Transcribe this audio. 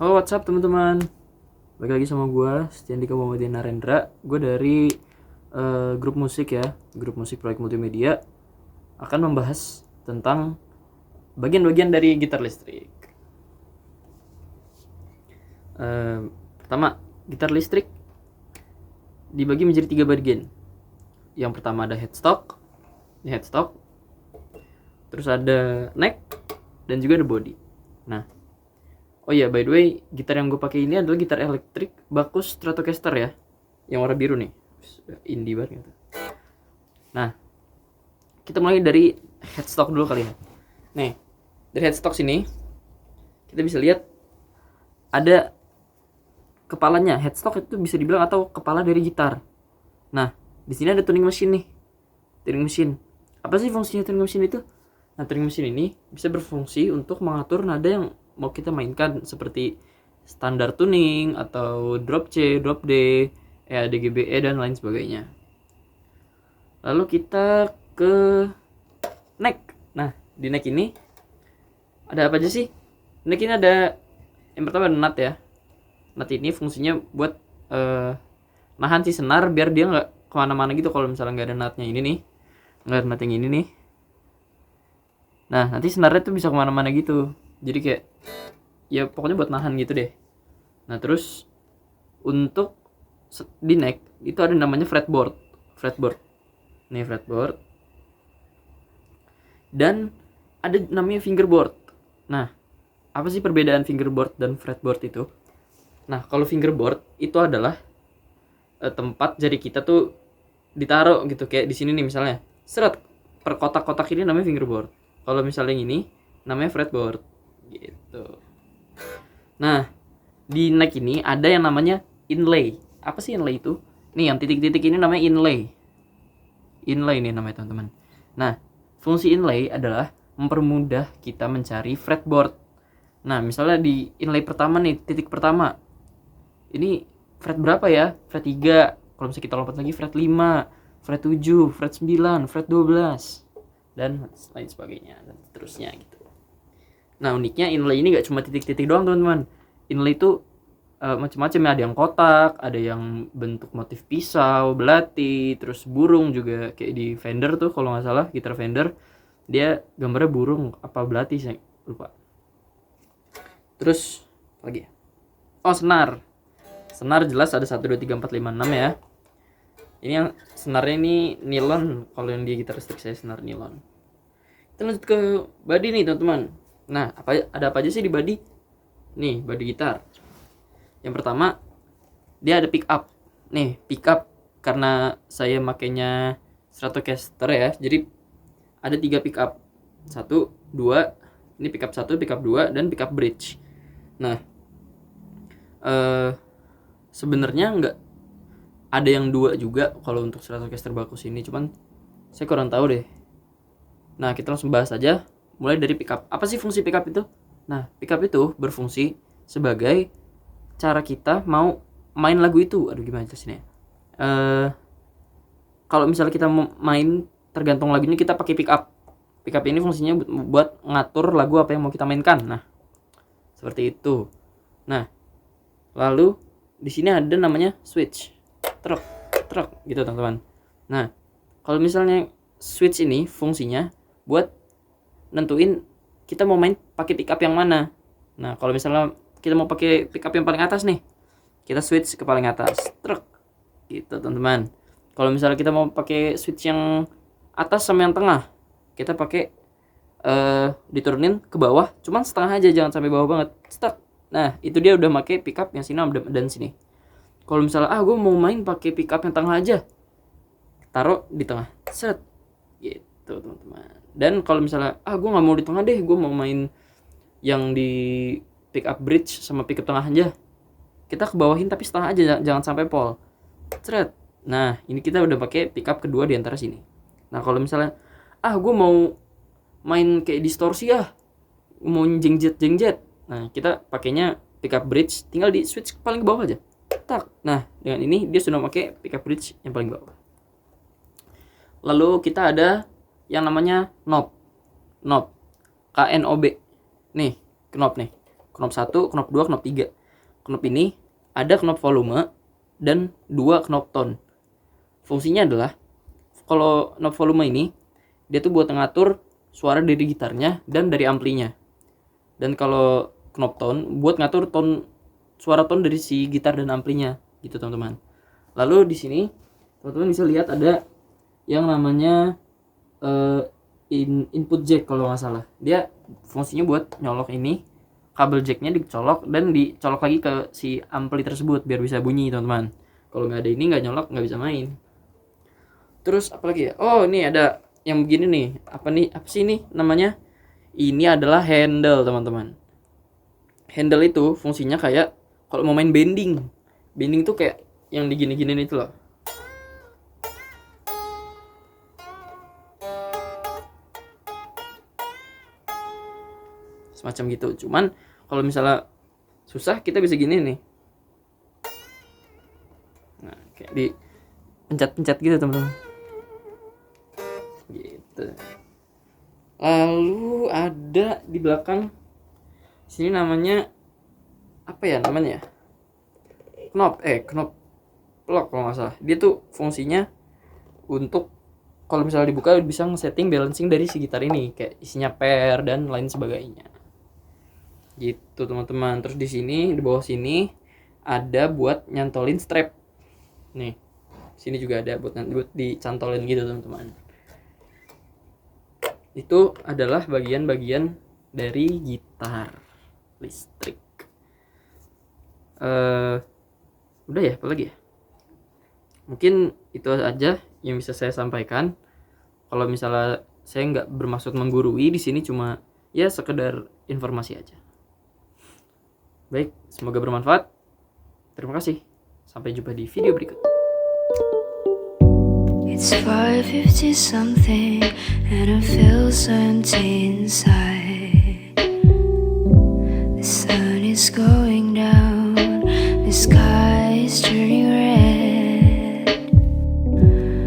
Halo, what's up teman-teman? Balik lagi sama gue, Stiandika Muhammadiyah Narendra. Gue dari grup musik ya, grup musik proyek multimedia. Akan membahas tentang bagian-bagian dari gitar listrik. Pertama, gitar listrik dibagi menjadi 3 bagian. Yang pertama ada headstock, terus ada neck, dan juga ada body. Nah, oh iya, by the way, gitar yang gue pakai ini adalah gitar elektrik Bacchus Stratocaster ya, yang warna biru nih, indie banget. Nah, kita mulai dari headstock dulu kali ya. Nih, dari headstock sini kita bisa lihat ada kepalanya. Headstock itu bisa dibilang atau kepala dari gitar. Nah, di sini ada tuning mesin nih. Tuning mesin. Apa sih fungsinya tuning mesin itu? Nah, tuning mesin ini bisa berfungsi untuk mengatur nada yang mau kita mainkan, seperti standar tuning atau drop C, drop D, D, G, B, E, dan lain sebagainya. Lalu kita ke neck. Nah, di neck ini ada apa aja sih? Neck ini ada, yang pertama ada nut ya. Nut ini fungsinya buat nahan si senar biar dia nggak kemana-mana gitu. Kalau misalnya nggak ada nutnya ini nih, nggak ada nut yang ini nih, nah nanti senarnya tuh bisa kemana-mana gitu. Jadi kayak ya pokoknya buat nahan gitu deh. Nah, terus untuk di neck itu ada namanya fretboard. Nih fretboard. Dan ada namanya fingerboard. Nah, apa sih perbedaan fingerboard dan fretboard itu? Nah, kalau fingerboard itu adalah tempat jari kita tuh ditaruh gitu, kayak di sini nih misalnya. Seret, per kotak-kotak ini namanya fingerboard. Kalau misalnya yang ini namanya fretboard gitu. Nah, di neck ini ada yang namanya inlay. Apa sih inlay itu? Nih, yang titik-titik ini namanya inlay. Inlay nih namanya teman-teman. Nah, fungsi inlay adalah mempermudah kita mencari fretboard. Nah, misalnya di inlay pertama nih, titik pertama. Ini fret berapa ya? Fret 3. Kalau misalnya kita lompat lagi fret 5, fret 7, fret 9, fret 12, dan lain sebagainya, dan seterusnya gitu. Nah, uniknya inlay ini gak cuma titik-titik doang teman-teman. Inlay itu macam-macam ya. Ada yang kotak, ada yang bentuk motif pisau, belati, terus burung juga. Kayak di Fender tuh kalau nggak salah, gitar Fender dia gambarnya burung apa belati, saya lupa. Terus lagi, oh senar jelas ada 1, 2, 3, 4, 5, 6 ya. Ini yang senarnya ini nilon. Kalau yang di gitar listrik saya senar nilon. Kita lanjut ke body nih teman-teman. Nah, ada apa aja sih di body? Nih, body gitar. Yang pertama, dia ada pick up. Nih, pick up karena saya makainya Stratocaster ya. Jadi ada 3 pick up. 1, 2, ini pick up 1, pick up 2, dan pick up bridge. Nah, sebenarnya nggak ada yang 2 juga kalau untuk Stratocaster Bacchus ini, cuman saya kurang tahu deh. Nah, kita langsung bahas aja mulai dari pick up. Apa sih fungsi pick up itu? Nah, pick up itu berfungsi sebagai cara kita mau main lagu itu. Aduh, gimana jelasinnya? Kalau misalnya kita mau main, tergantung lagunya, kita pakai pick up. Pick up ini fungsinya buat ngatur lagu apa yang mau kita mainkan. Nah, seperti itu. Nah, lalu di sini ada namanya switch. Truk gitu teman-teman. Nah, kalau misalnya switch ini fungsinya buat nentuin kita mau main pakai pick up yang mana. Nah, kalau misalnya kita mau pakai pick up yang paling atas nih, kita switch ke paling atas. Truk gitu teman-teman. Kalau misalnya kita mau pakai switch yang atas sama yang tengah, kita pakai diturunin ke bawah, cuman setengah aja, jangan sampai bawah banget. Start. Nah, itu dia udah pakai pick up yang sini dan sini. Kalau misalnya gue mau main pakai pick up yang tengah aja, taruh di tengah. Set. Gitu teman-teman. Dan kalau misalnya gue nggak mau di tengah deh, gue mau main yang di pick up bridge sama pick up tengah aja, kita ke bawahin tapi setengah aja, jangan sampai pol. Seret. Nah, ini kita udah pakai pick up kedua di antara sini. Nah, kalau misalnya gue mau main kayak distorsi mau jengjet. Nah, kita pakainya pick up bridge, tinggal di switch paling ke bawah aja. Tak. Nah, dengan ini dia sudah pakai pick up bridge yang paling bawah. Lalu kita ada yang namanya knob. KNOB. Nih, knob nih. Knob 1, knob 2, knob 3. Knob ini ada knob volume dan 2 knob tone. Fungsinya adalah kalau knob volume ini dia tuh buat ngatur suara dari gitarnya dan dari amplinya. Dan kalau knob tone buat ngatur suara tone dari si gitar dan amplinya gitu teman-teman. Lalu di sini teman-teman bisa lihat ada yang namanya input jack kalau nggak salah. Dia fungsinya buat nyolok ini, kabel jacknya dicolok dan dicolok lagi ke si ampli tersebut biar bisa bunyi teman-teman. Kalau nggak ada ini, nggak nyolok, nggak bisa main. Terus apa lagi ya? Oh, ini ada yang begini nih. Apa sih ini namanya? Ini adalah handle teman-teman. Handle itu fungsinya kayak kalau mau main bending. Bending tuh kayak yang digini-giniin itu loh. Semacam gitu. Cuman kalau misalnya susah kita bisa gini nih. Nah, kayak di pencet-pencet gitu teman-teman. Gitu. Lalu ada di belakang sini namanya apa ya namanya? Knob lock kalau nggak salah. Dia tuh fungsinya untuk kalau misalnya dibuka bisa nge-setting balancing dari si gitar ini, kayak isinya pair dan lain sebagainya. Gitu teman-teman. Terus di sini di bawah sini ada buat nyantolin strap. Nih. Sini juga ada buat dicantolin gitu teman-teman. Itu adalah bagian-bagian dari gitar listrik. Udah ya, apa lagi ya? Mungkin itu aja yang bisa saya sampaikan. Kalau misalnya saya nggak bermaksud menggurui, di sini cuma ya sekedar informasi aja. Baik, semoga bermanfaat. Terima kasih. Sampai jumpa di video berikut. It's 5:50 something and I feel empty inside. The sun is going